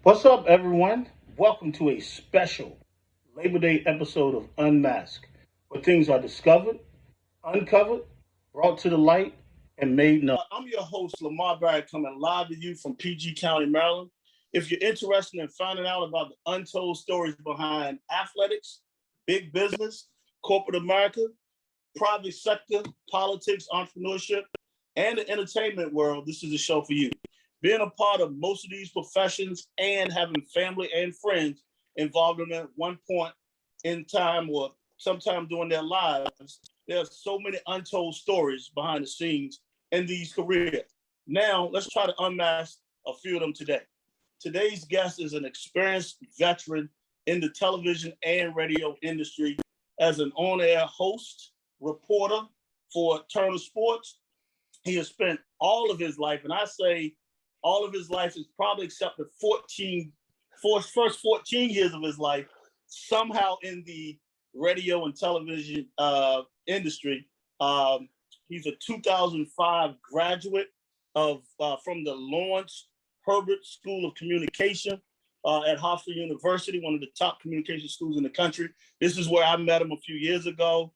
What's up, everyone? Welcome to a special Labor Day episode of Unmasked, where things are discovered, uncovered, brought to the light, and made known. I'm your host, Lamar Barrett, coming live to you from PG County, Maryland. If you're interested in finding out about the untold stories behind athletics, big business, corporate America, private sector, politics, entrepreneurship, and the entertainment world, this is a show for you. Being a part of most of these professions and having family and friends involved in them at one point in time or sometime during their lives, there's so many untold stories behind the scenes in these careers. Now, let's try to unmask a few of them today. Today's guest is an experienced veteran in the television and radio industry as an on-air host, reporter for Turner Sports. He has spent all of his life, and I say all of his life is probably except the first 14 years of his life, somehow in the radio and television industry. He's a 2005 graduate of from the Lawrence Herbert School of Communication at Hofstra University, one of the top communication schools in the country. This is where I met him a few years ago.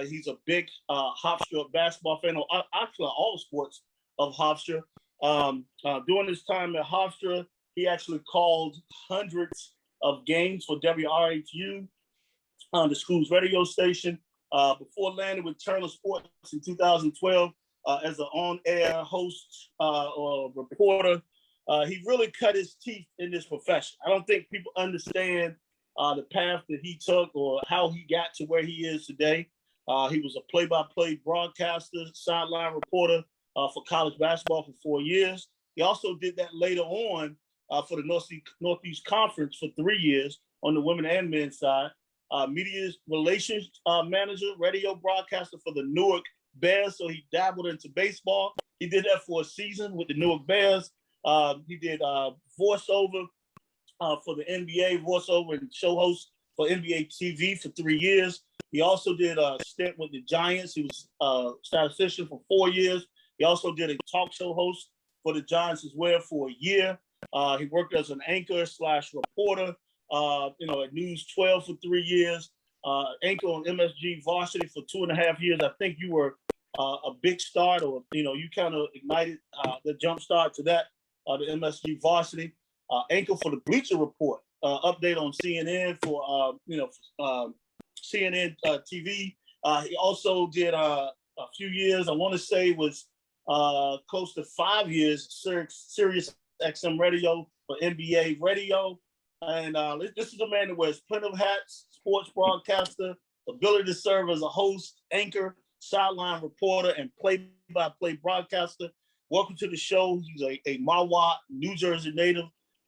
He's a big Hofstra basketball fan, or actually all sports of Hofstra. During his time at Hofstra, he actually called hundreds of games for WRHU on the school's radio station. Before landing with Turner Sports in 2012 as an on-air host or reporter, he really cut his teeth in this profession. I don't think people understand the path that he took or how he got to where he is today. He was a play-by-play broadcaster, sideline reporter for college basketball for 4 years. He also did that later on for the Northeast Conference for 3 years on the women and men's side. Media relations manager, radio broadcaster for the Newark Bears. So he dabbled into baseball. He did that for a season with the Newark Bears. He did voiceover for the NBA, voiceover and show host for NBA TV for 3 years. He also did a stint with the Giants. He was a statistician for 4 years. He also did a talk show host for the Giants as well for a year. He worked as an anchor / reporter, at News 12 for 3 years, anchor on MSG Varsity for 2.5 years. I think you were a big start, or you kind of ignited the jump start to that, the MSG Varsity. Anchor for the Bleacher Report, update on CNN for CNN TV. He also did a few years. I want to say was close to 5 years, Sirius XM Radio for NBA Radio. And this is a man that wears plenty of hats, sports broadcaster, ability to serve as a host, anchor, sideline reporter, and play-by-play broadcaster. Welcome to the show. He's a Mahwah, New Jersey native,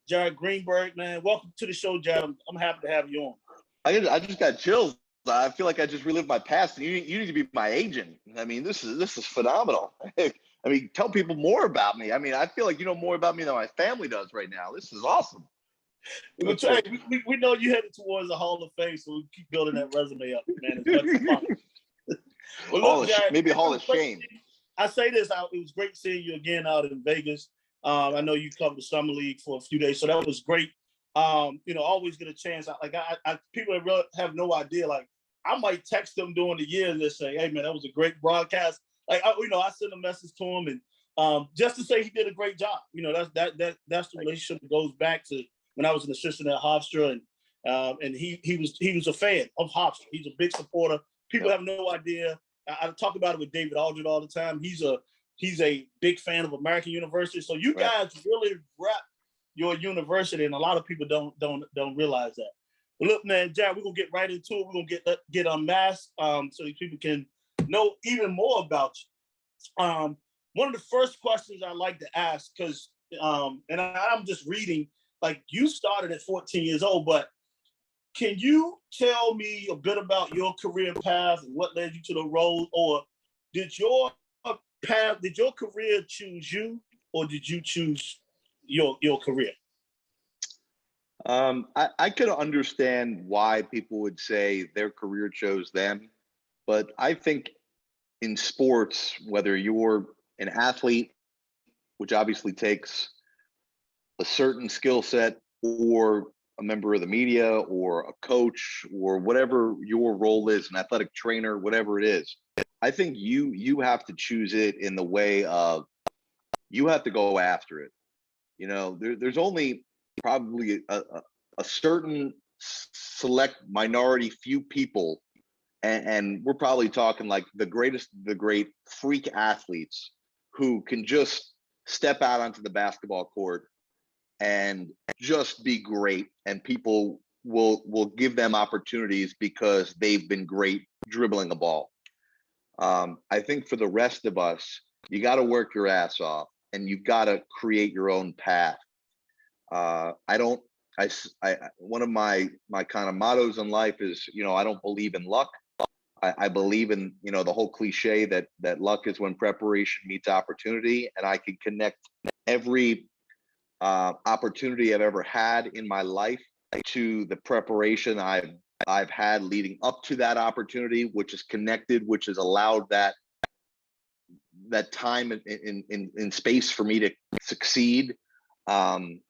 Jared Greenberg, man. Welcome to the show, Jared. I'm happy to have you on. I just got chills. I feel like I just relived my past, and you need to be my agent. I mean, this is phenomenal. I mean, tell people more about me. I mean, I feel like you know more about me than my family does right now. This is awesome. We know you headed towards the Hall of Fame, so we keep building that resume up, man. Well, look, Jared, maybe Hall of Shame. I say this out. It was great seeing you again out in Vegas. I know you covered the summer league for a few days, so that was great. Always get a chance. People that really have no idea. Like, I might text them during the year and just say, "Hey, man, that was a great broadcast." Like, I send a message to him and just to say he did a great job. That's the relationship that goes back to when I was an assistant at Hofstra, and he was a fan of Hofstra. He's a big supporter. People have no idea. I talk about it with David Aldridge all the time. He's a big fan of American University. So you guys really rep your university, and a lot of people don't realize that. But look, man, Jared, we're gonna get right into it. We're gonna get unmasked so these people can know even more about you. One of the first questions I like to ask, because and I'm just reading, like, you started at 14 years old, but can you tell me a bit about your career path and what led you to the road, or did your career choose you, or did you choose your career? I could understand why people would say their career chose them, but I think in sports, whether you're an athlete, which obviously takes a certain skill set or a member of the media or a coach or whatever your role is, an athletic trainer, whatever it is. I think you have to choose it in the way of you have to go after it. There's only probably a certain select minority few people, and we're probably talking like the great freak athletes who can just step out onto the basketball court and just be great, and people will give them opportunities because they've been great dribbling a ball. I think for the rest of us, you got to work your ass off, and you got to create your own path. One of my kind of mottos in life is, I don't believe in luck. I believe in, the whole cliche that luck is when preparation meets opportunity, and I can connect every opportunity I've ever had in my life to the preparation I've had leading up to that opportunity, which is connected, which has allowed that time in space for me to succeed. I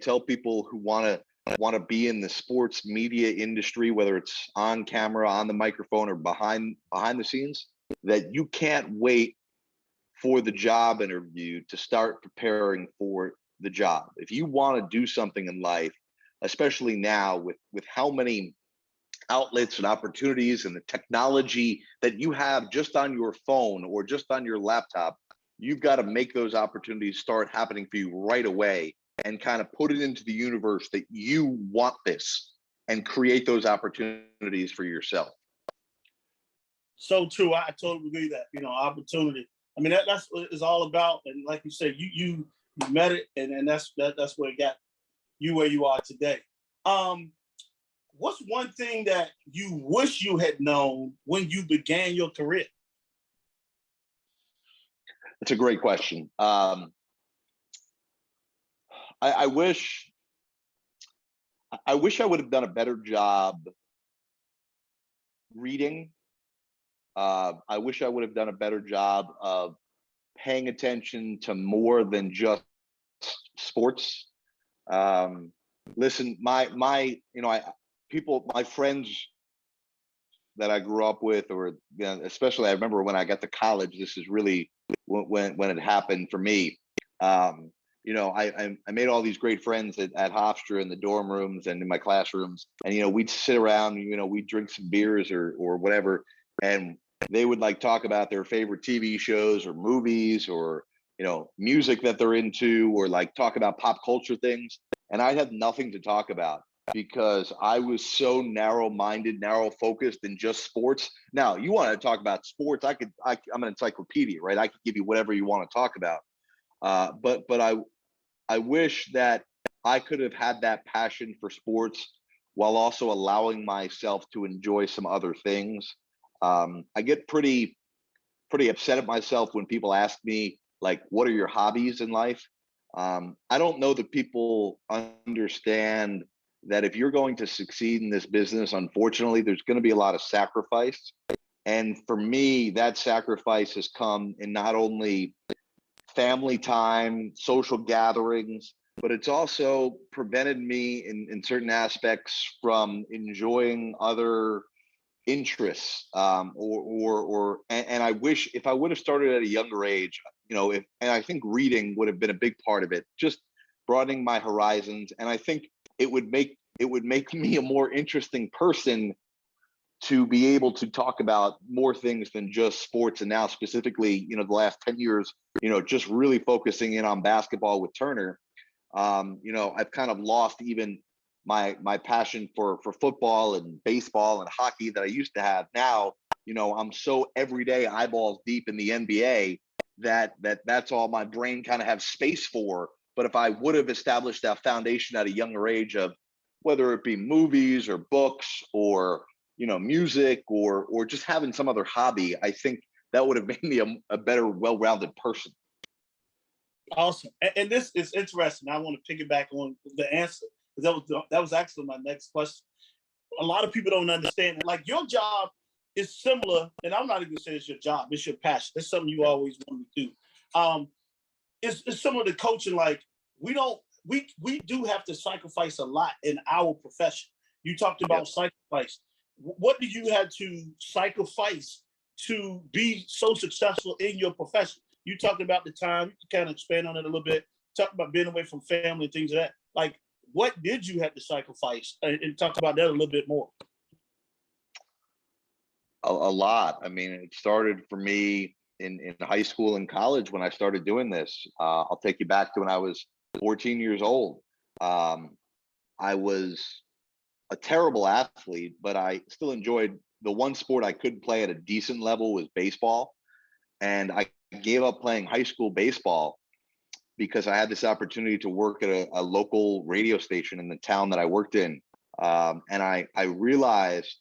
tell people who want to be in the sports media industry, whether it's on camera, on the microphone, or behind the scenes, that you can't wait for the job interview to start preparing for the job. If you want to do something in life, especially now with how many outlets and opportunities and the technology that you have just on your phone or just on your laptop, you've got to make those opportunities start happening for you right away and kind of put it into the universe that you want this and create those opportunities for yourself. So true. I totally agree that, opportunity. I mean, that's what it's all about. And like you said, you met it, and that's where it got you where you are today. What's one thing that you wish you had known when you began your career? That's a great question. I wish I would have done a better job reading. I wish I would have done a better job of paying attention to more than just sports. Listen, my friends that I grew up with, or especially I remember when I got to college, this is really when it happened for me. I made all these great friends at Hofstra in the dorm rooms and in my classrooms, and we'd sit around, we'd drink some beers or whatever, and they would like talk about their favorite TV shows or movies or music that they're into, or like talk about pop culture things, and I had nothing to talk about because I was so narrow-minded, narrow-focused in just sports. Now, you want to talk about sports, I'm an encyclopedia, right? I could give you whatever you want to talk about. But I wish that I could have had that passion for sports while also allowing myself to enjoy some other things. I get pretty upset at myself when people ask me, like, what are your hobbies in life? I don't know that people understand that if you're going to succeed in this business, unfortunately, there's going to be a lot of sacrifice. And for me, that sacrifice has come in not only family time, social gatherings, but it's also prevented me in certain aspects from enjoying other interests. And I wish if I would have started at a younger age, and I think reading would have been a big part of it, just broadening my horizons. And I think it would make me a more interesting person to be able to talk about more things than just sports. And now specifically, the last 10 years, just really focusing in on basketball with Turner. I've kind of lost even my passion for football and baseball and hockey that I used to have. Now, I'm so everyday eyeballs deep in the NBA that's all my brain kind of has space for. But if I would have established that foundation at a younger age of whether it be movies or books or music or just having some other hobby, I think that would have made me a better, well-rounded person. Awesome. And this is interesting. I want to piggyback on the answer, because that was actually my next question. A lot of people don't understand it. Like, your job is similar, and I'm not even gonna say it's your job, it's your passion. It's something you always want to do. It's similar to coaching. Like, we don't we do have to sacrifice a lot in our profession. You talked about sacrifice. What do you have to sacrifice to be so successful in your profession? You talked about the time. You kind of expand on it a little bit. Talk about being away from family and things like that. Like, what did you have to sacrifice? And talk about that a little bit more. A lot. I mean, it started for me in high school and college when I started doing this. I'll take you back to when I was 14 years old. I was a terrible athlete, but I still enjoyed the one sport I could play at a decent level was baseball. And I gave up playing high school baseball because I had this opportunity to work at a local radio station in the town that I worked in. And I realized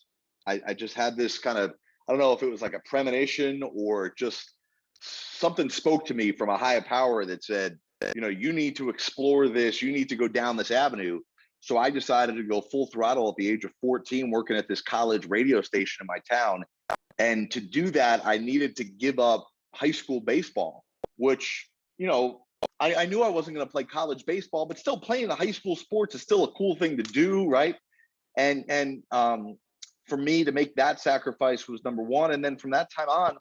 I just had this kind of, I don't know if it was like a premonition or just something spoke to me from a higher power that said, you know, you need to explore this, you need to go down this avenue. So I decided to go full throttle at the age of 14, working at this college radio station in my town. And to do that, I needed to give up high school baseball, which, you know, I knew I wasn't going to play college baseball, but still playing the high school sports is still a cool thing to do, right? And for me to make that sacrifice was number one. And then from that time on,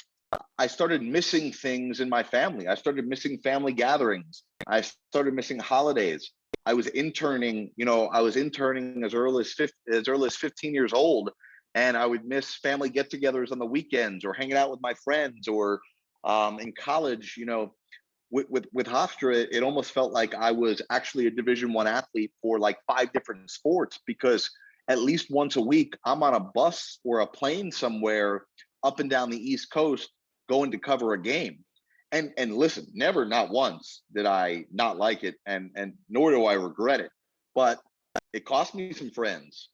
I started missing things in my family. I started missing family gatherings. I started missing holidays. I was interning, you know, as early as 15 years old, and I would miss family get-togethers on the weekends or hanging out with my friends. Or in college, you know, with Hofstra, it almost felt like I was actually a Division I athlete for like 5 different sports, because at least once a week I'm on a bus or a plane somewhere up and down the East Coast going to cover a game. And listen, never, not once did I not like it, and nor do I regret it. But it cost me some friends.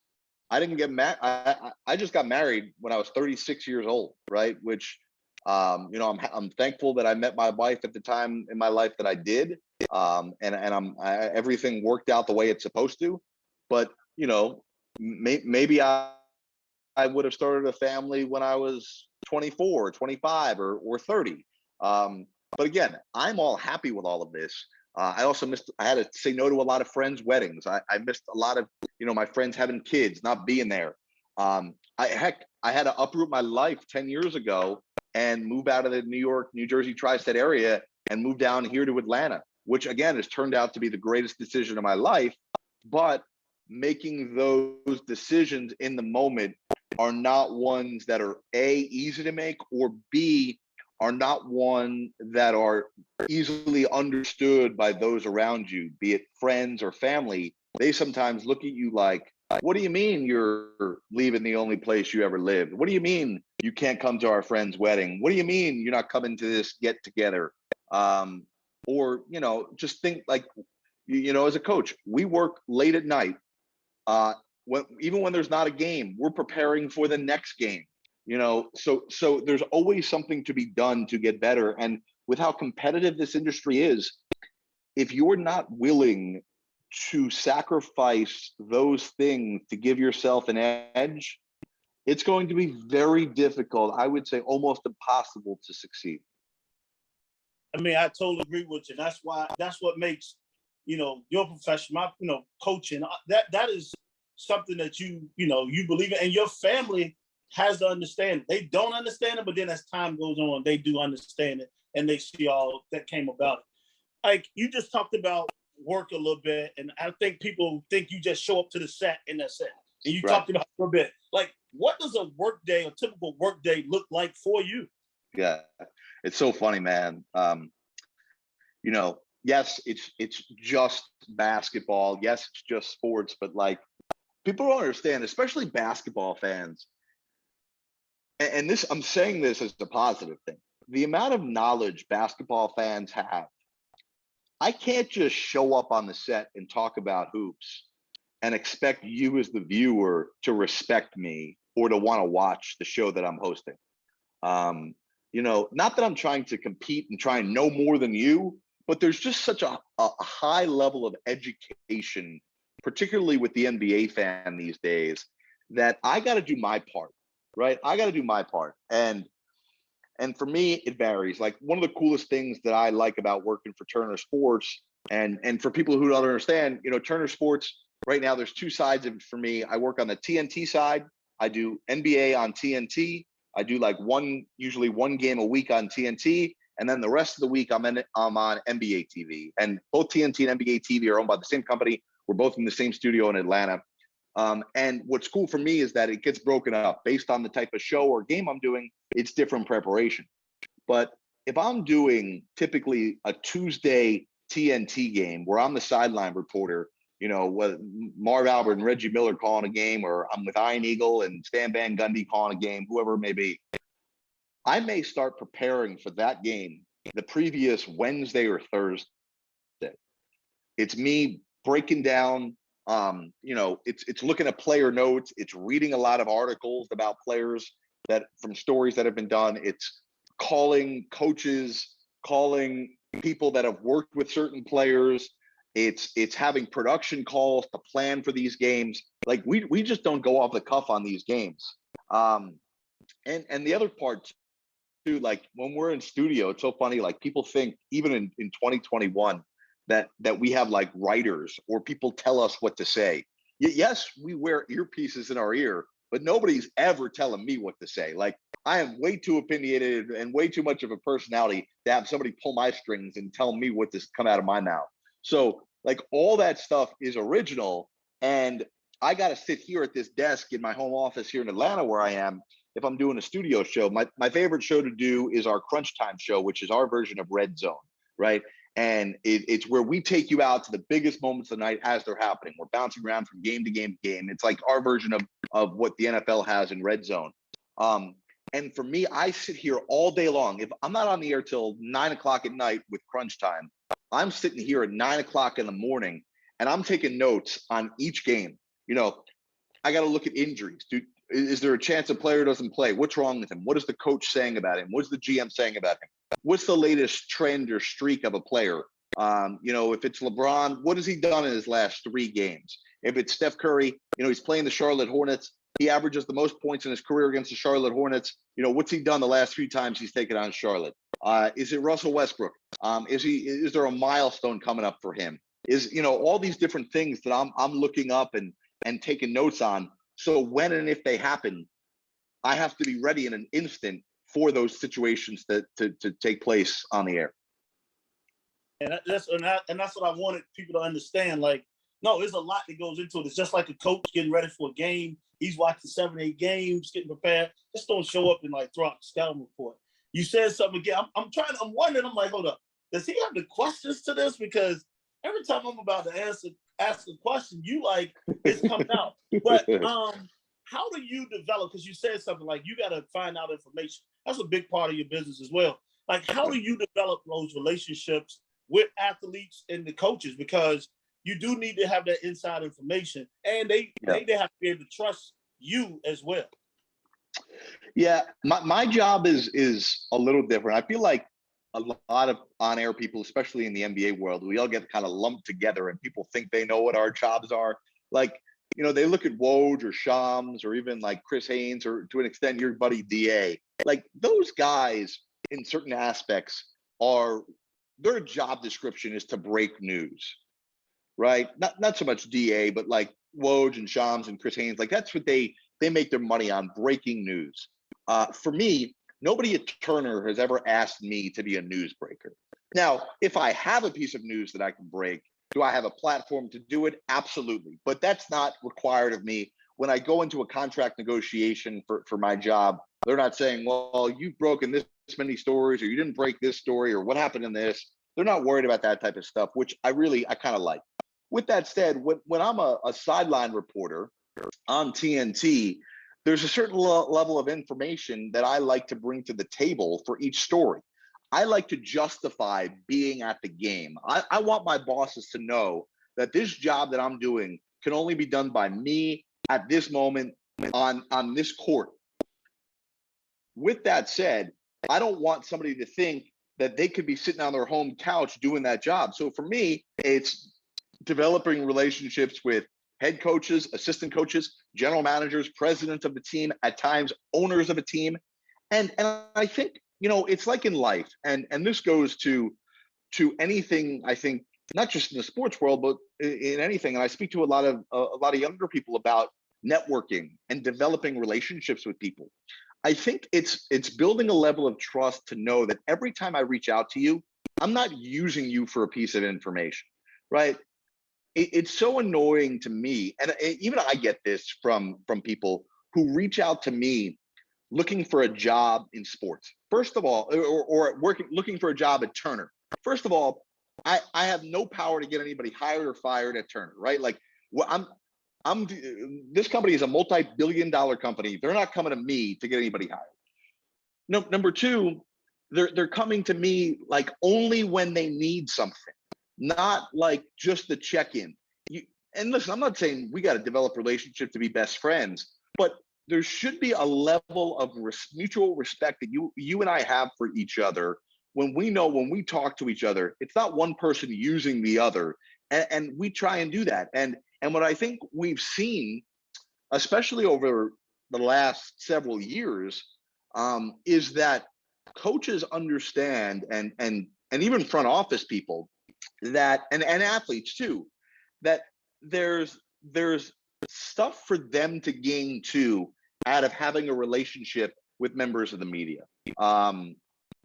I didn't get married. I just got married when I was 36 years old, right? Which, you know, I'm thankful that I met my wife at the time in my life that I did, and everything worked out the way it's supposed to. But you know, maybe I would have started a family when I was 24, 25, or 30. But again, I'm all happy with all of this. I also I had to say no to a lot of friends' weddings. I missed a lot of, you know, my friends having kids, not being there. I had to uproot my life 10 years ago and move out of the New York, New Jersey tri-state area and move down here to Atlanta, which again has turned out to be the greatest decision of my life. But making those decisions in the moment are not ones that are A, easy to make, or B, are not one that are easily understood by those around you, be it friends or family. They sometimes look at you like, what do you mean you're leaving the only place you ever lived? What do you mean you can't come to our friend's wedding? What do you mean you're not coming to this get together? Or, you know, just think like, you know, as a coach, we work late at night. Even when there's not a game, we're preparing for the next game. You know, so there's always something to be done to get better. And with how competitive this industry is, if you're not willing to sacrifice those things to give yourself an edge, it's going to be very difficult. I would say almost impossible to succeed. I mean, I totally agree with you. That's what makes, you know, your profession, you know, coaching, that is something that you believe in, and your family has to understand. They don't understand it, but then as time goes on, they do understand it, and they see all that came about it. Like, you just talked about work a little bit, and I think people think you just show up to the set and that's it. And you talked about it for a bit. Like, what does a work day, a typical work day, look like for you? Yeah, it's so funny, man. You know, yes, it's just basketball. Yes, it's just sports, but like, people don't understand, especially basketball fans. And this, I'm saying this as a positive thing. The amount of knowledge basketball fans have, I can't just show up on the set and talk about hoops and expect you as the viewer to respect me or to want to watch the show that I'm hosting. You know, not that I'm trying to compete and try and know more than you, but there's just such a high level of education, particularly with the NBA fan these days, that I got to do my part. Right, I got to do my part, and for me, it varies. Like, one of the coolest things that I like about working for Turner Sports And for people who don't understand, Turner Sports right now, there's two sides of it for me. I work on the TNT side. I do NBA on TNT. I do usually one game a week on TNT. And then the rest of the week I'm on NBA TV. And both TNT and NBA TV are owned by the same company. We're both in the same studio in Atlanta. And what's cool for me is that it gets broken up based on the type of show or game I'm doing. It's different preparation. But if I'm doing typically a Tuesday TNT game where I'm the sideline reporter, whether Marv Albert and Reggie Miller calling a game, or I'm with Iron Eagle and Stan Van Gundy calling a game, whoever it may be, I may start preparing for that game the previous Wednesday or Thursday. It's me breaking down, it's looking at player notes. It's reading a lot of articles about players from stories that have been done. It's calling coaches, calling people that have worked with certain players. It's having production calls to plan for these games. Like we just don't go off the cuff on these games. And the other part too, like when we're in studio, it's so funny. Like people think even in 2021 that we have like writers or people tell us what to say. Yes, we wear earpieces in our ear, but nobody's ever telling me what to say. Like I am way too opinionated and way too much of a personality to have somebody pull my strings and tell me what to come out of my mouth. So like all that stuff is original. And I got to sit here at this desk in my home office here in Atlanta where I am. If I'm doing a studio show, my favorite show to do is our Crunch Time show, which is our version of Red Zone, right? And it's where we take you out to the biggest moments of the night as they're happening. We're bouncing around from game to game to game. It's like our version of what the NFL has in Red Zone. And for me, I sit here all day long. If I'm not on the air till 9 o'clock at night with Crunch Time, I'm sitting here at 9 o'clock in the morning and I'm taking notes on each game. I got to look at injuries. Is there a chance a player doesn't play? What's wrong with him? What is the coach saying about him? What's the GM saying about him? What's the latest trend or streak of a player? If it's LeBron, what has he done in his last 3 games? If it's Steph Curry, he's playing the Charlotte Hornets. He averages the most points in his career against the Charlotte Hornets. What's he done the last 3 times he's taken on Charlotte? Is it Russell Westbrook? Is there a milestone coming up for him? All these different things that I'm looking up and taking notes on. So when and if they happen, I have to be ready in an instant for those situations to take place on the air. And that's what I wanted people to understand. Like, no, there's a lot that goes into it. It's just like a coach getting ready for a game. He's watching 7-8 games, getting prepared. Just don't show up and like throw out the scouting report. You said something again. I'm wondering. I'm like, hold up. Does he have the questions to this? Because every time I'm about to ask a question, you like it's coming out. But how do you develop? Because you said something like you got to find out information. That's a big part of your business as well. Like, how do you develop those relationships with athletes and the coaches? Because you do need to have that inside information, and they have to be able to trust you as well. Yeah, my job is a little different. I feel like a lot of on-air people, especially in the NBA world, we all get kind of lumped together and people think they know what our jobs are. Like, they look at Woj or Shams or even like Chris Haynes or to an extent your buddy DA. Like those guys in certain aspects their job description is to break news, right? Not so much DA, but like Woj and Shams and Chris Haynes, like that's what they make their money on, breaking news. For me, nobody at Turner has ever asked me to be a newsbreaker. Now, if I have a piece of news that I can break, do I have a platform to do it? Absolutely. But that's not required of me. When I go into a contract negotiation for my job, they're not saying, well, you've broken this many stories or you didn't break this story or what happened in this. They're not worried about that type of stuff, which I kind of like. With that said, when I'm a sideline reporter on TNT, there's a certain level of information that I like to bring to the table for each story. I like to justify being at the game. I want my bosses to know that this job that I'm doing can only be done by me at this moment on this court. With that said, I don't want somebody to think that they could be sitting on their home couch doing that job. So for me, it's developing relationships with head coaches, assistant coaches, general managers, presidents of the team, at times owners of a team. And I think, it's like in life, and this goes to anything I think not just in the sports world, but in anything. And I speak to a lot of younger people about networking and developing relationships with people. I think it's building a level of trust to know that every time I reach out to you, I'm not using you for a piece of information, right? It's so annoying to me, and even I get this from people who reach out to me looking for a job in sports. First of all, or working looking for a job at Turner. First of all, I have no power to get anybody hired or fired at Turner, right? Like, well, I'm this company is a multi-billion-dollar company. They're not coming to me to get anybody hired. No, number two, they're coming to me like only when they need something, not like just the check-in. You, and listen, I'm not saying we got to develop relationship to be best friends, but there should be a level of mutual respect that you and I have for each other. When we know when we talk to each other, it's not one person using the other, and we try and do that. And what I think we've seen, especially over the last several years, is that coaches understand, and even front office people, that and athletes too, that there's stuff for them to gain too out of having a relationship with members of the media. Um,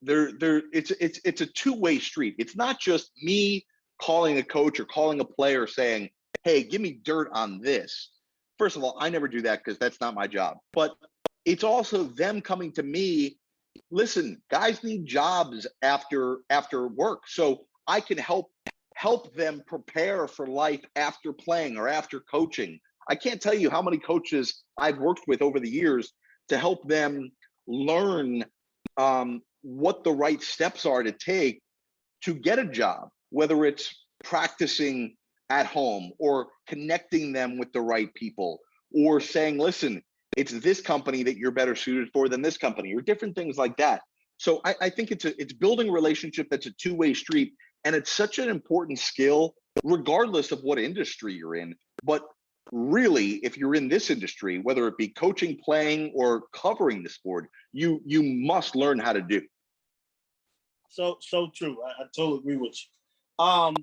it's a two-way street. It's not just me calling a coach or calling a player saying, "Hey, give me dirt on this." First of all, I never do that because that's not my job. But it's also them coming to me. Listen, guys need jobs after work, so I can help them prepare for life after playing or after coaching. I can't tell you how many coaches I've worked with over the years to help them learn what the right steps are to take to get a job, whether it's practicing at home or connecting them with the right people, or saying, listen, it's this company that you're better suited for than this company, or different things like that. So I think it's building a relationship that's a two-way street, and it's such an important skill, regardless of what industry you're in. But really, if you're in this industry, whether it be coaching, playing, or covering the sport, you must learn how to do. So true. I totally agree with you.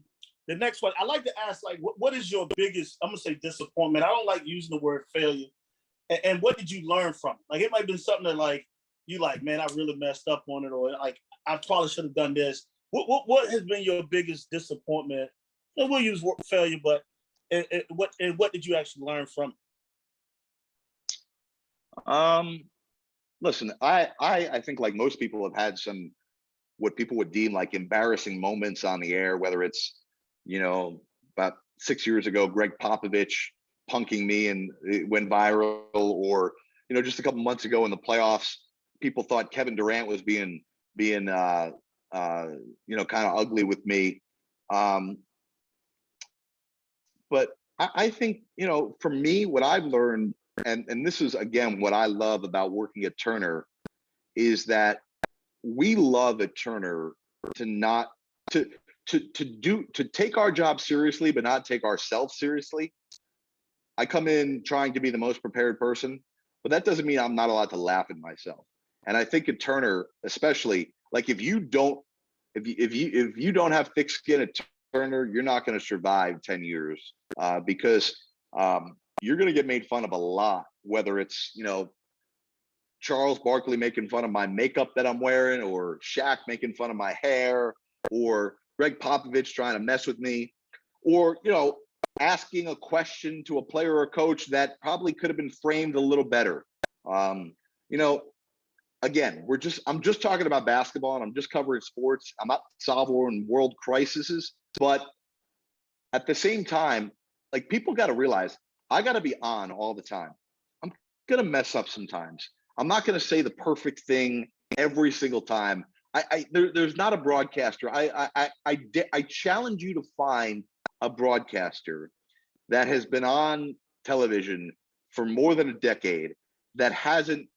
The next one, I like to ask, like, what is your biggest, I'm gonna say, disappointment? I don't like using the word failure. And what did you learn from it? Like, it might have been something that, like, you like, man, I really messed up on it, or like, I probably should have done this. What has been your biggest disappointment? And we'll use word failure, but what did you actually learn from Um, Listen, I think like most people have had some what people would deem like embarrassing moments on the air, whether it's, about 6 years ago, Greg Popovich punking me and it went viral, or, just a couple months ago in the playoffs, people thought Kevin Durant was being kind of ugly with me. Um, but I think, for me, what I've learned, and this is again what I love about working at Turner, is that we love at Turner to not to take our job seriously, but not take ourselves seriously. I come in trying to be the most prepared person, but that doesn't mean I'm not allowed to laugh at myself. And I think at Turner, especially, like if you don't have thick skin at Turner, you're not going to survive 10 years, because you're going to get made fun of a lot, whether it's, Charles Barkley making fun of my makeup that I'm wearing, or Shaq making fun of my hair, or Greg Popovich trying to mess with me, or, asking a question to a player or coach that probably could have been framed a little better. Um, you know, Again, I'm just talking about basketball and I'm just covering sports. I'm not solving world crises, but at the same time, like, people got to realize I got to be on all the time. I'm gonna mess up sometimes. I'm not gonna say the perfect thing every single time. There's not a broadcaster. I challenge you to find a broadcaster that has been on television for more than a decade that hasn't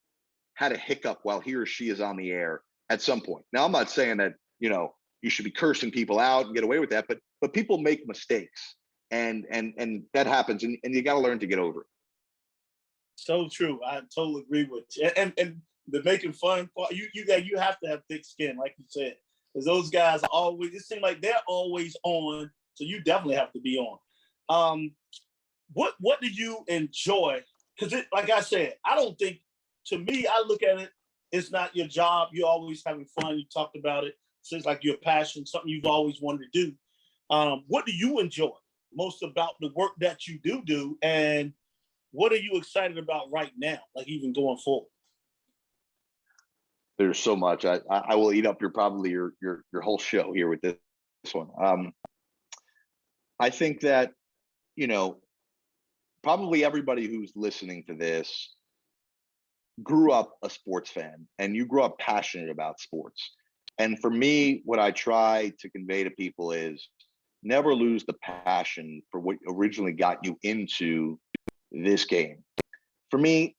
had a hiccup while he or she is on the air at some point. Now, I'm not saying that, you should be cursing people out and get away with that, but people make mistakes, and that happens, and you got to learn to get over it. So true. I totally agree with you. And the making fun part, you have to have thick skin, like you said, because those guys are always. It seems like they're always on, So you definitely have to be on. What do you enjoy? Because like I said, I don't think, to me, I look at it, it's not your job. You're always having fun. You talked about it. Seems like your passion, something you've always wanted to do. What do you enjoy most about the work that you do, and what are you excited about right now, like even going forward? There's so much. I will eat up your whole show here with this one. I think that, you know, probably everybody who's listening to this grew up a sports fan, and you grew up passionate about sports. And for me, what I try to convey to people is never lose the passion for what originally got you into this game. For me,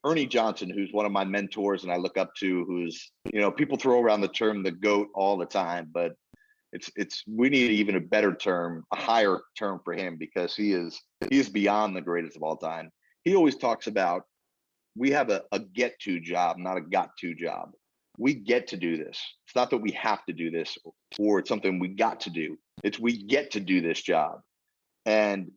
Ernie Johnson, who's one of my mentors and I look up to, who's, people throw around the term the GOAT all the time, but we need even a better term, a higher term for him, because he is beyond the greatest of all time. He always talks about, we have a get to job, not a got to job. We get to do this. It's not that we have to do this or it's something we got to do. It's we get to do this job. And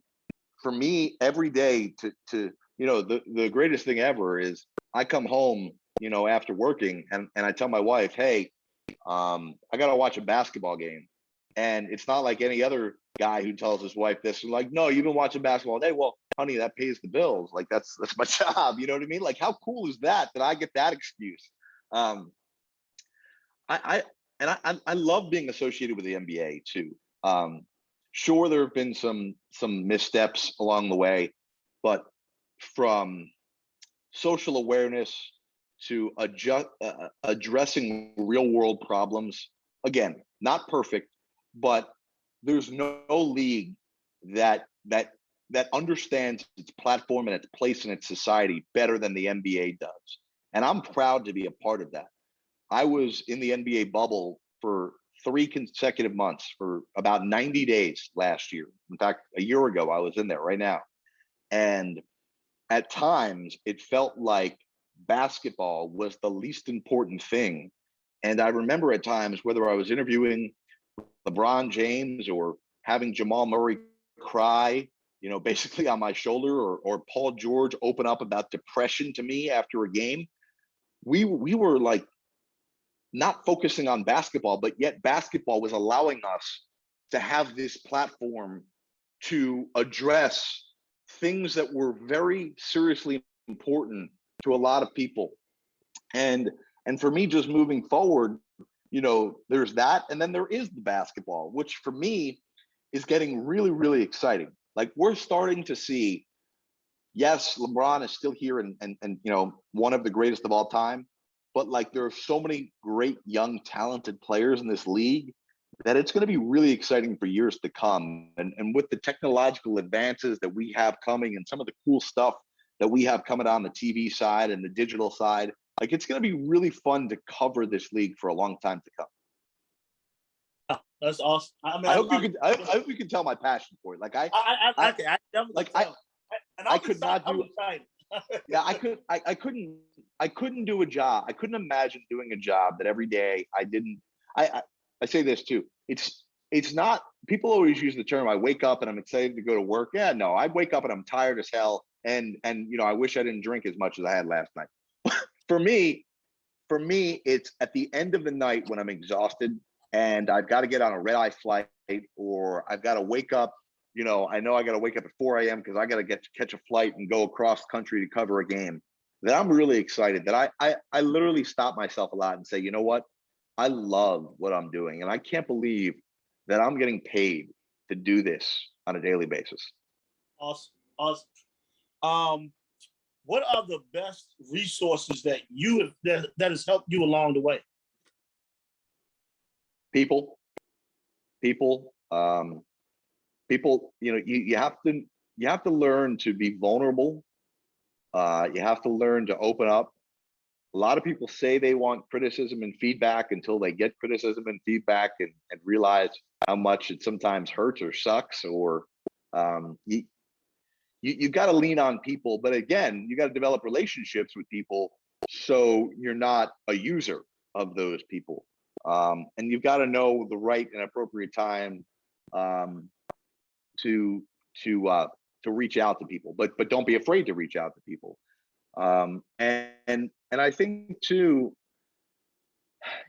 for me, every day the greatest thing ever is I come home, after working and I tell my wife, hey, I got to watch a basketball game. And it's not like any other guy who tells his wife this, like, no, you've been watching basketball all day. Well, honey, that pays the bills. Like that's my job. You know what I mean? Like, how cool is that I get that excuse? I love being associated with the NBA too. Sure, there have been some missteps along the way, but from social awareness to addressing real world problems, again, not perfect, but there's no league that understands its platform and its place in its society better than the NBA does. And I'm proud to be a part of that. I was in the NBA bubble for 3 consecutive months for about 90 days last year. In fact, a year ago, I was in there right now. And at times, it felt like basketball was the least important thing. And I remember at times, whether I was interviewing LeBron James or having Jamal Murray cry, basically on my shoulder, or Paul George open up about depression to me after a game, we were like not focusing on basketball, but yet basketball was allowing us to have this platform to address things that were very seriously important to a lot of people. And for me, just moving forward, there's that. And then there is the basketball, which for me is getting really, really exciting. Like, we're starting to see, yes, LeBron is still here and one of the greatest of all time, but like, there are so many great young talented players in this league that it's going to be really exciting for years to come. And with the technological advances that we have coming and some of the cool stuff that we have coming on the TV side and the digital side, like, it's going to be really fun to cover this league for a long time to come. That's awesome. I mean, I hope you can tell my passion for it. Like I definitely like tell. I could not do. Yeah, I couldn't do a job. I couldn't imagine doing a job that every day I didn't. I say this too. It's not. People always use the term, I wake up and I'm excited to go to work. Yeah, no, I wake up and I'm tired as hell, and I wish I didn't drink as much as I had last night. For me, it's at the end of the night when I'm exhausted and I've got to get on a red-eye flight, or I've got to wake up. I know I got to wake up at 4 a.m. because I got to catch a flight and go across country to cover a game. That I'm really excited. That I literally stop myself a lot and say, you know what? I love what I'm doing, and I can't believe that I'm getting paid to do this on a daily basis. Awesome. What are the best resources that that has helped you along the way? People. You have to learn to be vulnerable. You have to learn to open up. A lot of people say they want criticism and feedback until they get criticism and feedback and realize how much it sometimes hurts or sucks, or you got to lean on people. But again, you got to develop relationships with people so you're not a user of those people. And you've got to know the right and appropriate time to reach out to people, but don't be afraid to reach out to people. And I think too,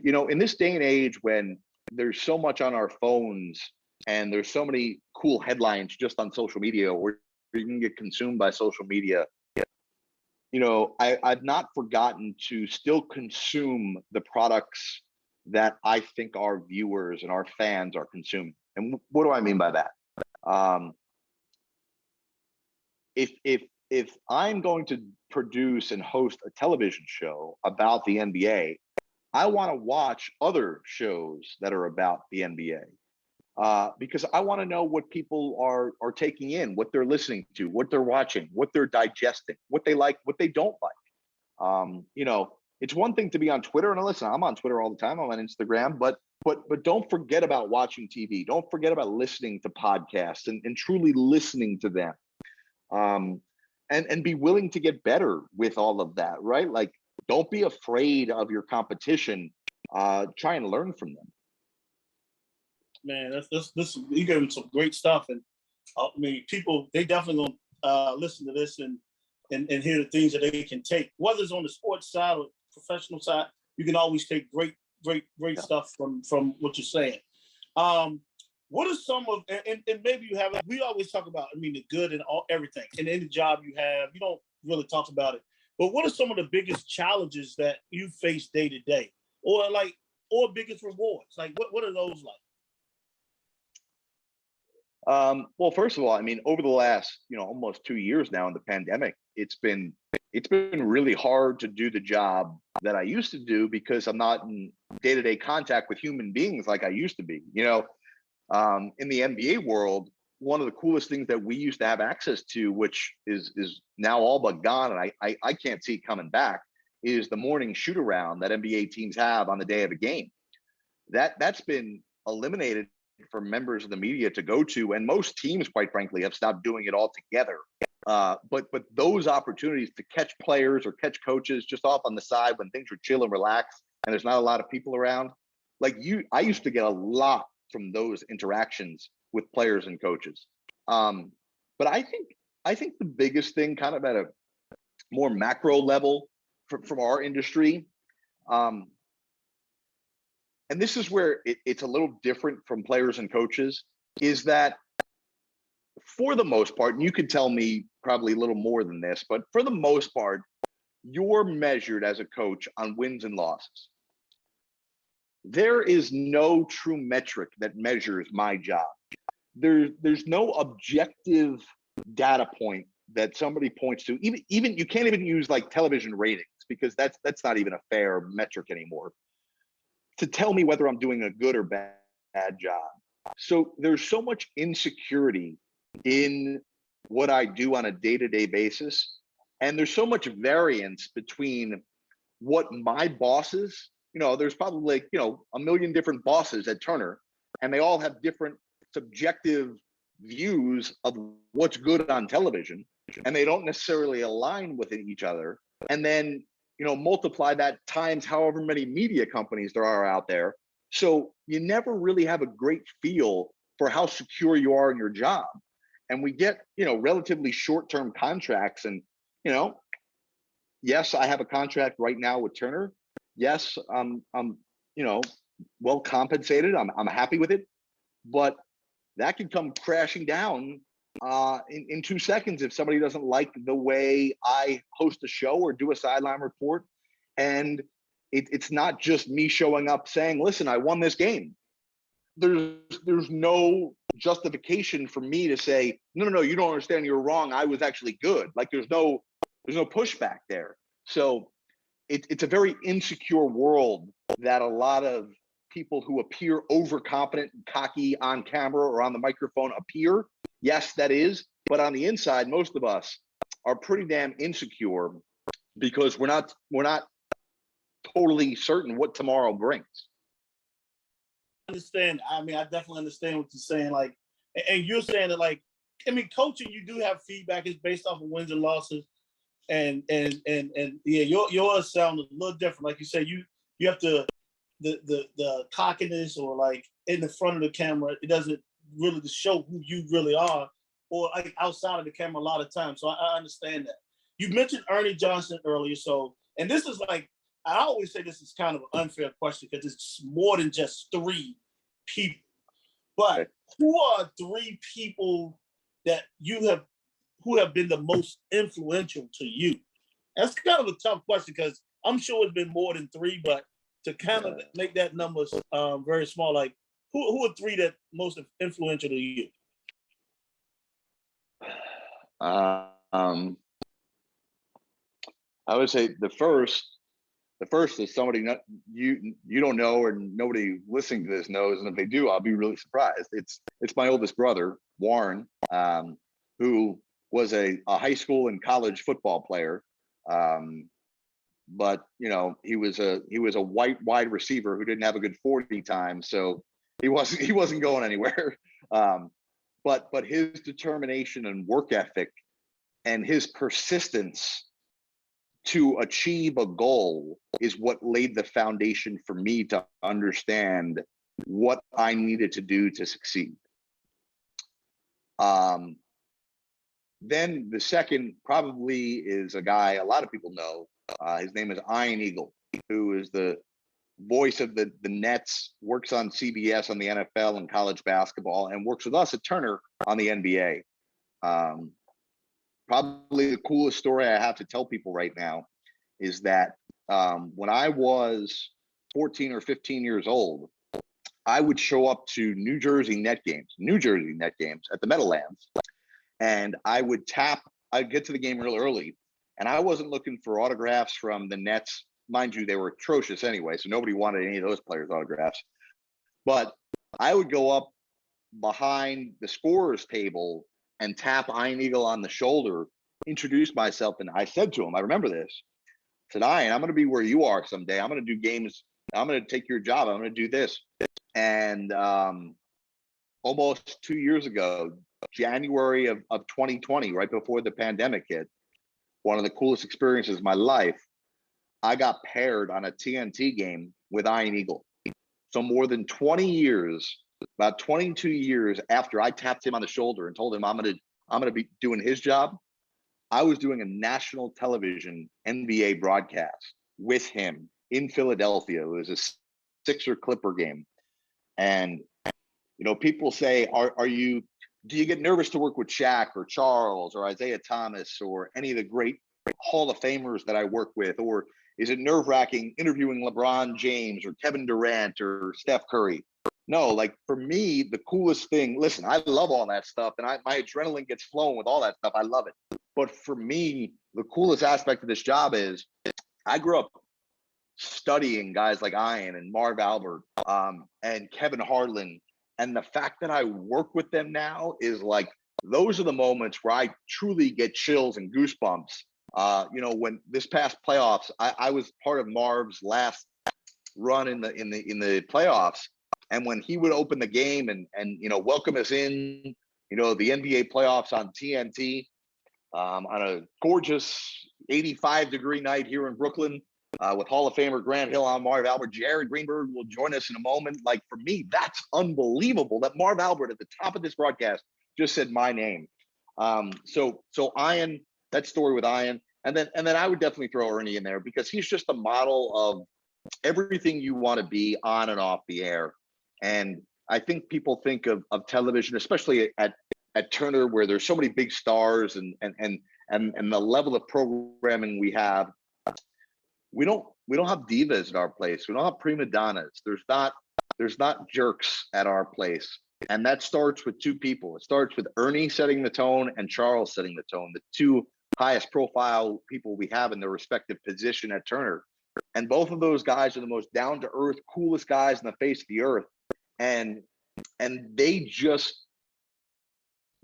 in this day and age when there's so much on our phones and there's so many cool headlines just on social media, or you can get consumed by social media. I've not forgotten to still consume the products that I think our viewers and our fans are consuming. And what do I mean by that? If I'm going to produce and host a television show about the NBA, I want to watch other shows that are about the NBA. Because I want to know what people are taking in, what they're listening to, what they're watching, what they're digesting, what they like, what they don't like. It's one thing to be on Twitter, and listen, I'm on Twitter all the time. I'm on Instagram, but don't forget about watching TV. Don't forget about listening to podcasts and truly listening to them. And be willing to get better with all of that, right? Like, don't be afraid of your competition. Try and learn from them. Man, this you gave them some great stuff, and I mean, people, they definitely gonna listen to this and hear the things that they can take. Whether it's on the sports side or professional side, you can always take great stuff from what you're saying. What are some of, and maybe you have, we always talk about, the good and everything, and any job you have, you don't really talk about it. But what are some of the biggest challenges that you face day to day, or biggest rewards? Like, what are those like? Well, first of all, over the last, almost 2 years now in the pandemic, it's been really hard to do the job that I used to do because I'm not in day-to-day contact with human beings like I used to be. In the NBA world, one of the coolest things that we used to have access to, which is now all but gone, and I can't see it coming back, is the morning shoot around that NBA teams have on the day of a game. That's been eliminated for members of the media to go to, and most teams, quite frankly, have stopped doing it altogether. But those opportunities to catch players or catch coaches just off on the side when things are chill and relaxed and there's not a lot of people around, I used to get a lot from those interactions with players and coaches. But I think the biggest thing, kind of at a more macro level from our industry, and this is where it's a little different from players and coaches, is that for the most part, and you could tell me probably a little more than this, but for the most part, you're measured as a coach on wins and losses. There is no true metric that measures my job. There's no objective data point that somebody points to. Even you can't even use like television ratings, because that's not even a fair metric anymore to tell me whether I'm doing a good or bad job. So there's so much insecurity in what I do on a day-to-day basis. And there's so much variance between what my bosses, there's probably a million different bosses at Turner, and they all have different subjective views of what's good on television, and they don't necessarily align with each other. And then multiply that times however many media companies there are out there. So you never really have a great feel for how secure you are in your job. And we get, relatively short-term contracts. And, yes, I have a contract right now with Turner. Yes, I'm well compensated. I'm happy with it. But that can come crashing down in 2 seconds if somebody doesn't like the way I host a show or do a sideline report. And it's not just me showing up saying, listen, I won this game. There's no justification for me to say, no, you don't understand, you're wrong, I was actually good. Like there's no pushback there. So it's a very insecure world that a lot of people who appear overconfident and cocky on camera or on the microphone appear. Yes, that is. But on the inside, most of us are pretty damn insecure because we're not totally certain what tomorrow brings. Understand. I definitely understand what you're saying. Like, and you're saying that, like, coaching, you do have feedback. It's based off of wins and losses, and yeah, yours sound a little different. Like you said, you have to the cockiness or like in the front of the camera. It doesn't really show who you really are, or like outside of the camera a lot of times. So I understand that. You mentioned Ernie Johnson earlier, so and this is like I always say this is kind of an unfair question because it's more than just three people. But who are three people that who have been the most influential to you? That's kind of a tough question because I'm sure it's been more than three, but to kind of make that number very small, like who are three that most influential to you? I would say the first is somebody you don't know or nobody listening to this knows, and if they do, I'll be really surprised. It's my oldest brother, Warren, who was a high school and college football player. But he was a white wide receiver who didn't have a good 40 time, so he wasn't going anywhere. But his determination and work ethic and his persistence to achieve a goal is what laid the foundation for me to understand what I needed to do to succeed. Then the second probably is a guy a lot of people know. His name is Ian Eagle, who is the voice of the Nets, works on CBS on the NFL and college basketball, and works with us at Turner on the NBA. Probably the coolest story I have to tell people right now is that when I was 14 or 15 years old, I would show up to New Jersey Net games at the Meadowlands, and I'd get to the game real early, and I wasn't looking for autographs from the Nets. Mind you, they were atrocious anyway, so nobody wanted any of those players' autographs. But I would go up behind the scorer's table and tap Ian Eagle on the shoulder, introduce myself, and I said to him, I remember this, I said, Ian, I'm going to be where you are someday. I'm going to do games. I'm going to take your job. I'm going to do this. And almost 2 years ago, January of 2020, right before the pandemic hit, one of the coolest experiences of my life, I got paired on a TNT game with Ian Eagle. So more than 20 years, about 22 years after I tapped him on the shoulder and told him I'm gonna be doing his job, I was doing a national television NBA broadcast with him in Philadelphia. It was a Sixer Clipper game. And people say, do you get nervous to work with Shaq or Charles or Isaiah Thomas or any of the great Hall of Famers that I work with? Or is it nerve-wracking interviewing LeBron James or Kevin Durant or Steph Curry? No, like for me, the coolest thing, listen, I love all that stuff and my adrenaline gets flowing with all that stuff. I love it. But for me, the coolest aspect of this job is I grew up studying guys like Ian and Marv Albert and Kevin Harlan. And the fact that I work with them now is like, those are the moments where I truly get chills and goosebumps. When this past playoffs, I was part of Marv's last run in the playoffs. And when he would open the game and welcome us in, the NBA playoffs on TNT on a gorgeous 85-degree night here in Brooklyn with Hall of Famer Grant Hill on Marv Albert. Jared Greenberg will join us in a moment. Like for me, that's unbelievable that Marv Albert at the top of this broadcast just said my name. So Ian, that story with Ian, and then I would definitely throw Ernie in there because he's just a model of everything you want to be on and off the air. And I think people think of television, especially at Turner, where there's so many big stars and the level of programming we have. We don't have divas at our place. We don't have prima donnas. There's not jerks at our place. And that starts with two people. It starts with Ernie setting the tone and Charles setting the tone, the two highest profile people we have in their respective position at Turner. And both of those guys are the most down to earth, coolest guys in the face of the earth. And they just,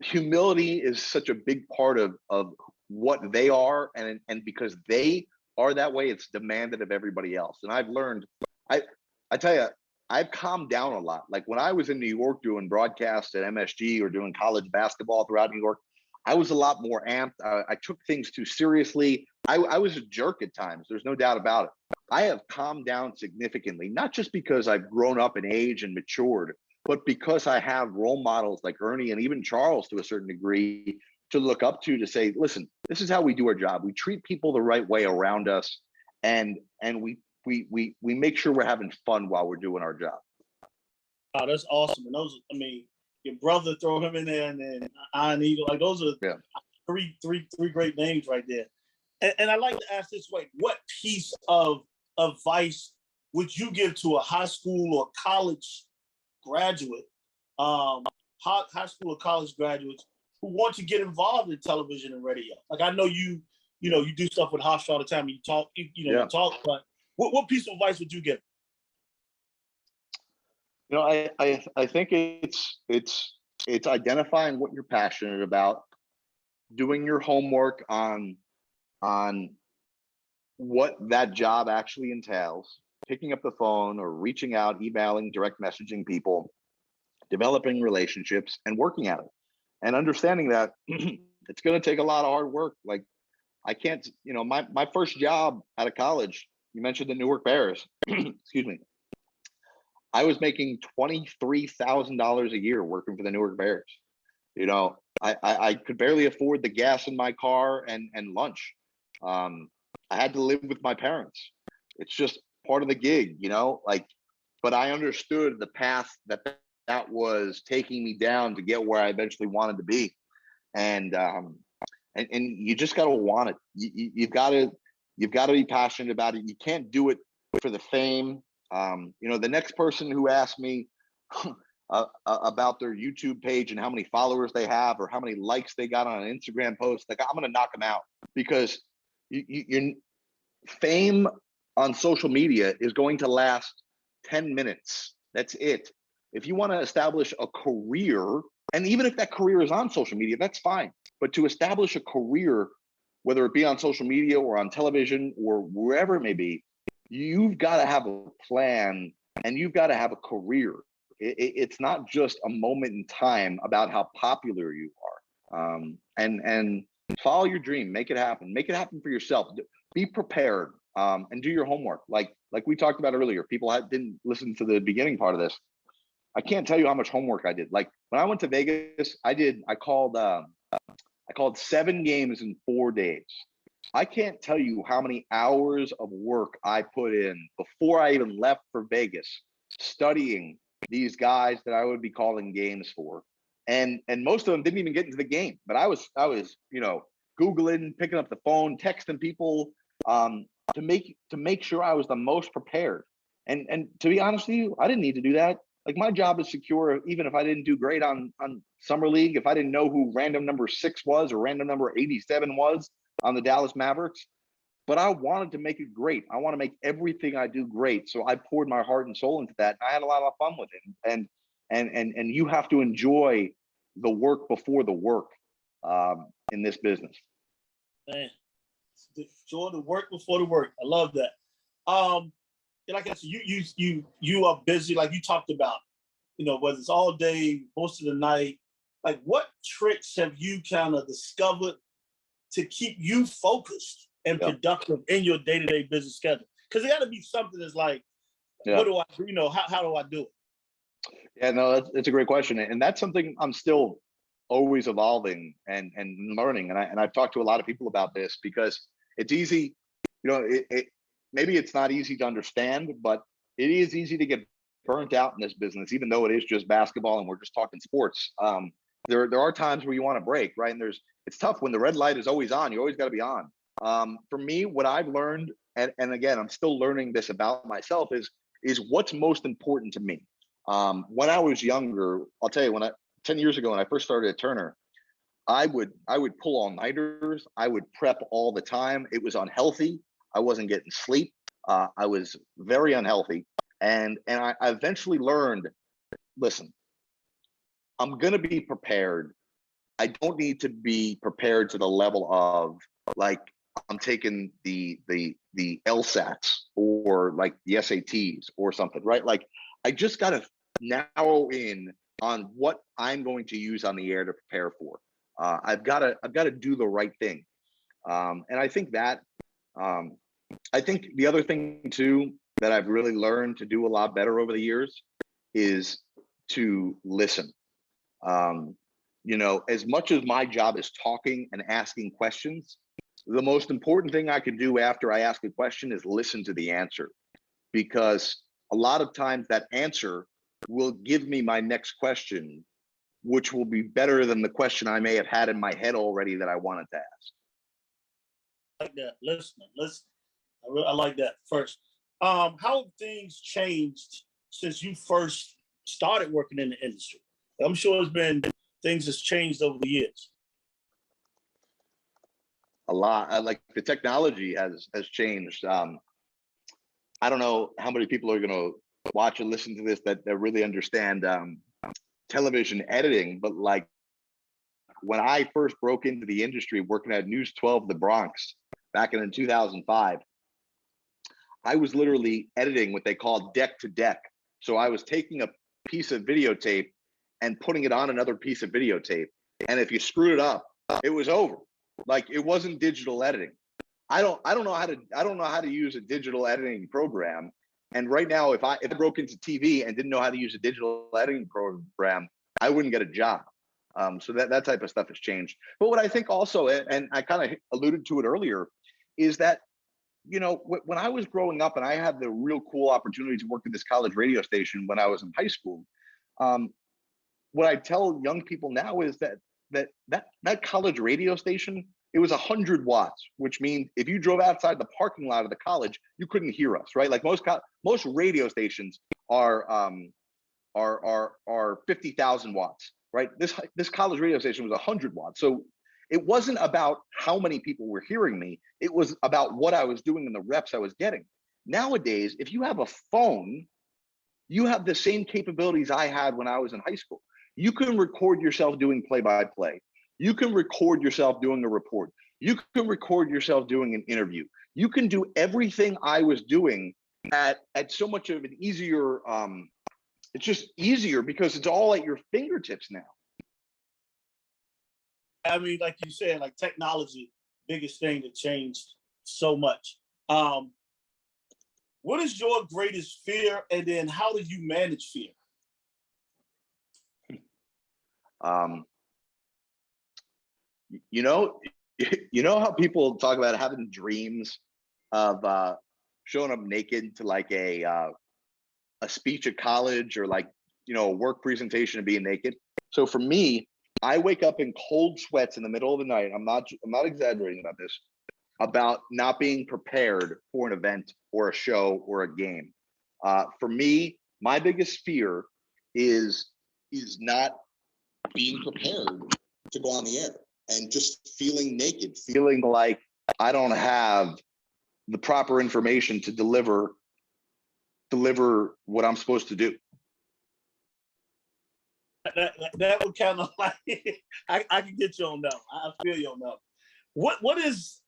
humility is such a big part of what they are. And because they are that way, it's demanded of everybody else. And I've learned, I tell you, I've calmed down a lot. Like when I was in New York doing broadcasts at MSG or doing college basketball throughout New York, I was a lot more amped. I took things too seriously. I was a jerk at times. There's no doubt about it. I have calmed down significantly, not just because I've grown up in age and matured, but because I have role models like Ernie and even Charles to a certain degree to look up to say, listen, this is how we do our job. We treat people the right way around us, and we make sure we're having fun while we're doing our job. Oh, that's awesome. And those, I mean, your brother, throw him in there, and then Iron Eagle, like those are three great names right there. And I like to ask this way: what piece of advice would you give to a high school or college graduate, high school or college graduates who want to get involved in television and radio? Like, I know you do stuff with Hofstra all the time. You talk, you talk. But what piece of advice would you give? I think it's identifying what you're passionate about, doing your homework on what that job actually entails, picking up the phone or reaching out, emailing, direct messaging people, developing relationships, and working at it, and understanding that it's going to take a lot of hard work. Like, I can't, my first job out of college, you mentioned the Newark Bears, excuse me. I was making $23,000 a year working for the Newark Bears. I could barely afford the gas in my car and lunch. I had to live with my parents. It's just part of the gig, but I understood the path that was taking me down to get where I eventually wanted to be. And you just got to want it. You've got to be passionate about it. You can't do it for the fame. The next person who asked me about their YouTube page and how many followers they have or how many likes they got on an Instagram post, like, I'm going to knock them out, because your fame on social media is going to last 10 minutes. That's it. If you want to establish a career, and even if that career is on social media, that's fine. But to establish a career, whether it be on social media or on television or wherever it may be, you've got to have a plan and you've got to have a career. It's not just a moment in time about how popular you are. And follow your dream, make it happen for yourself. Be prepared, and do your homework. Like we talked about earlier, people didn't listen to the beginning part of this. I can't tell you how much homework I did. Like, when I went to Vegas, I called 7 games in 4 days. I can't tell you how many hours of work I put in before I even left for Vegas, studying these guys that I would be calling games for. And most of them didn't even get into the game, but I was Googling, picking up the phone, texting people, to make sure I was the most prepared. And to be honest with you, I didn't need to do that. Like, my job is secure, even if I didn't do great on Summer League, if I didn't know who random number 6 was or random number 87 was on the Dallas Mavericks. But I wanted to make it great. I want to make everything I do great. So I poured my heart and soul into that. I had a lot of fun with it. And you have to enjoy the work before the work, in this business. Man, enjoy the work before the work. I love that. Like I said, you are busy, like you talked about, whether it's all day, most of the night. Like, what tricks have you kind of discovered to keep you focused and productive in your day-to-day business schedule? Because there got to be something that's like, what do I do? How do I do it? Yeah, no, that's a great question. And that's something I'm still always evolving and learning. And I've talked to a lot of people about this, because it's easy, maybe it's not easy to understand, but it is easy to get burnt out in this business, even though it is just basketball and we're just talking sports. There are times where you want to break, right? And it's tough when the red light is always on. You always got to be on. For me, what I've learned, and again, I'm still learning this about myself, is what's most important to me. When I was younger, I'll tell you, 10 years ago, when I first started at Turner, I would pull all-nighters. I would prep all the time. It was unhealthy. I wasn't getting sleep. I was very unhealthy. And I eventually learned, listen, I'm going to be prepared. I don't need to be prepared to the level of, like, I'm taking the LSATs or like the SATs or something, right? Like, I just got to narrow in on what I'm going to use on the air to prepare for. I've got to do the right thing. And I think that I think the other thing too that I've really learned to do a lot better over the years is to listen. Um, as much as my job is talking and asking questions, the most important thing I can do after I ask a question is listen to the answer, because a lot of times that answer will give me my next question, which will be better than the question I may have had in my head already that I wanted to ask. I like that. Listen. I like that. First, how have things changed since you first started working in the industry? I'm sure it's been things has changed over the years. A lot. Like the technology has changed. I don't know how many people are going to watch and listen to this that really understand television editing, but like when I first broke into the industry working at News 12 The Bronx back in 2005, I was literally editing what they call deck to deck. So I was taking a piece of videotape and putting it on another piece of videotape. And if you screwed it up, it was over. Like it wasn't digital editing. I don't know how to use a digital editing program. And right now, if I broke into TV and didn't know how to use a digital editing program, I wouldn't get a job. So that type of stuff has changed. But what I think also, and I kind of alluded to it earlier, is that when I was growing up and I had the real cool opportunity to work at this college radio station when I was in high school, what I tell young people now is that college radio station, it was 100 watts, which means if you drove outside the parking lot of the college, you couldn't hear us, right? Like most radio stations are 50,000 watts, right? This college radio station was 100 watts. So it wasn't about how many people were hearing me. It was about what I was doing and the reps I was getting. Nowadays, if you have a phone, you have the same capabilities I had when I was in high school. You can record yourself doing play-by-play. You can record yourself doing a report. You can record yourself doing an interview. You can do everything I was doing at so much of an easier, it's just easier because it's all at your fingertips now. I mean, like you said, like technology, biggest thing that changed so much. What is your greatest fear, and then how do you manage fear? You know how people talk about having dreams of showing up naked to like a speech at college or like a work presentation and being naked. So for me, I wake up in cold sweats in the middle of the night. I'm not exaggerating about this, about not being prepared for an event or a show or a game. For me, my biggest fear is not being prepared to go on the air and just feeling naked, feeling like I don't have the proper information to deliver what I'm supposed to do. That would kind of like I can get you on that. I feel you on that. What is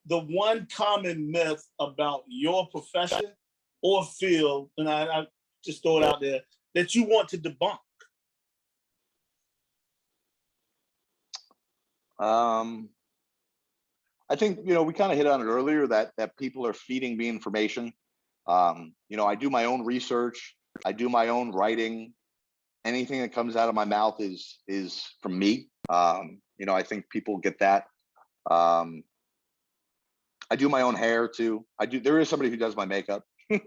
the one common myth about your profession or field, and I just throw it out there, that you want to debunk? I think we kind of hit on it earlier that people are feeding me information. I do my own research. I do my own writing. Anything that comes out of my mouth is from me. I think people get that. I do my own hair too. There is somebody who does my makeup. I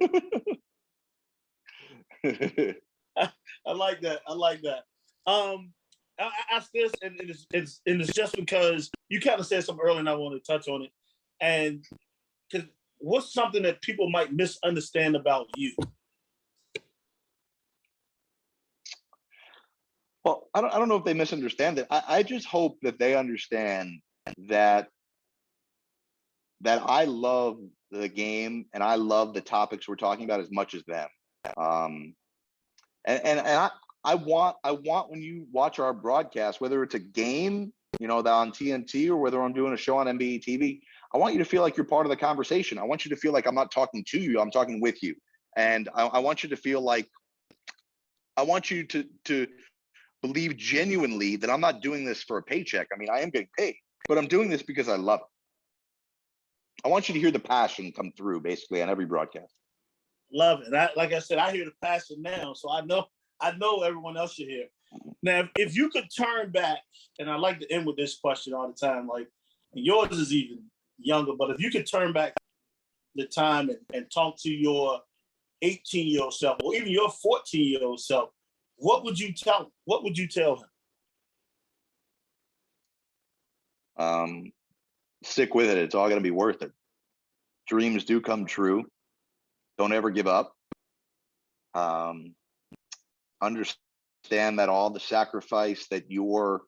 like that. I ask this, and it's just because you kind of said something earlier, and I want to touch on it. And because what's something that people might misunderstand about you? Well, I don't know if they misunderstand it. I just hope that they understand that I love the game and I love the topics we're talking about as much as them. And I want when you watch our broadcast, whether it's a game, that on TNT or whether I'm doing a show on NBA TV, I want you to feel like you're part of the conversation. I want you to feel like I'm not talking to you, I'm talking with you. And I want you to feel like, I want you to believe genuinely that I'm not doing this for a paycheck. I mean, I am getting paid, but I'm doing this because I love I want you to hear the passion come through basically on every broadcast. Love it. Like I said, I hear the passion now, so I know everyone else should hear. Now, if you could turn back, and I like to end with this question all the time, like, and yours is even younger, but if you could turn back the time and talk to your 18-year-old self, or even your 14-year-old self, what would you tell him? What would you tell him? Stick with it. It's all going to be worth it. Dreams do come true. Don't ever give up. Understand that all the sacrifice that you're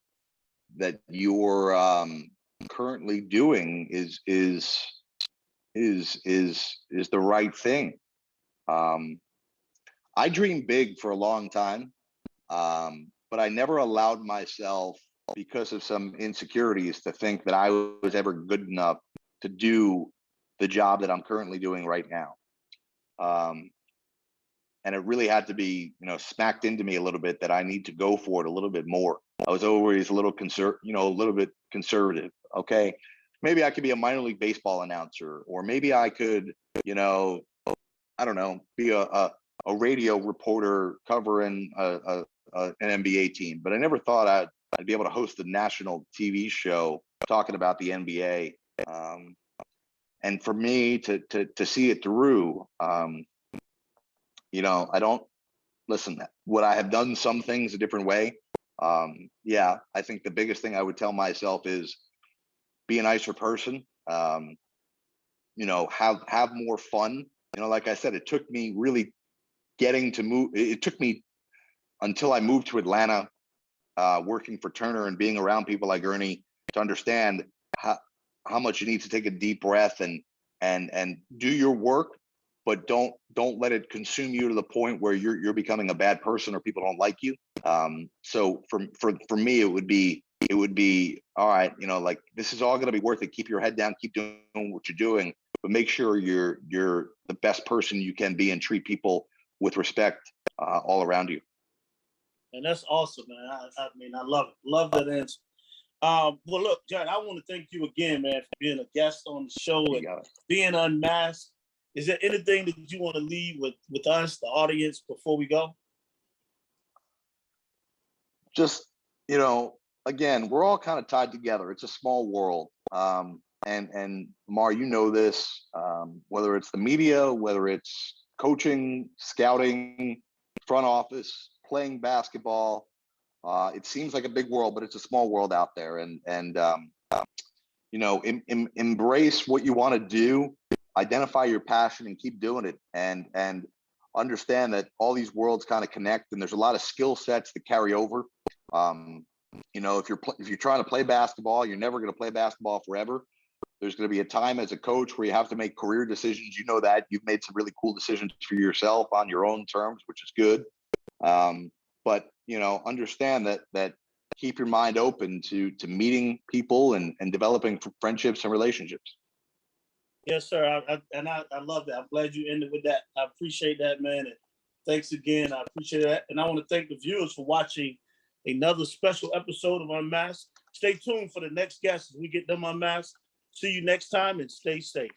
currently doing is the right thing. I dreamed big for a long time, but I never allowed myself, because of some insecurities, to think that I was ever good enough to do the job that I'm currently doing right now. And it really had to be, smacked into me a little bit that I need to go for it a little bit more. I was always a little bit conservative. Okay, maybe I could be a minor league baseball announcer, or maybe I could, I don't know, be a radio reporter covering an NBA team. But I never thought I'd be able to host a national TV show talking about the NBA. And for me to see it through, I don't listen. Would I have done some things a different way? Yeah, I think the biggest thing I would tell myself is be a nicer person. Have more fun. Like I said, it took me really getting to move. It took me until I moved to Atlanta, working for Turner and being around people like Ernie, to understand how much you need to take a deep breath and do your work, but don't let it consume you to the point where you're becoming a bad person or people don't like you. So for me, it would be all right. Like, this is all going to be worth it. Keep your head down. Keep doing what you're doing, but make sure you're the best person you can be and treat people with respect all around you. And that's awesome, man. I mean, I love it. Love that answer. Well, look, John, I want to thank you again, man, for being a guest on the show and being unmasked. Is there anything that you want to leave with us, the audience, before we go? Just, again, we're all kind of tied together. It's a small world. And Mar, this, whether it's the media, whether it's coaching, scouting, front office, playing basketball, it seems like a big world, but it's a small world out there. And embrace what you want to do, identify your passion, and keep doing it. And understand that all these worlds kind of connect, and there's a lot of skill sets that carry over. If you're trying to play basketball, you're never going to play basketball forever. There's going to be a time as a coach where you have to make career decisions. That you've made some really cool decisions for yourself on your own terms, which is good. But understand that keep your mind open to meeting people and developing friendships and relationships. Yes, sir. I love that. I'm glad you ended with that. I appreciate that, man. And thanks again. I appreciate that. And I want to thank the viewers for watching another special episode of Unmasked. Stay tuned for the next guest as we get them unmasked. See you next time, and stay safe.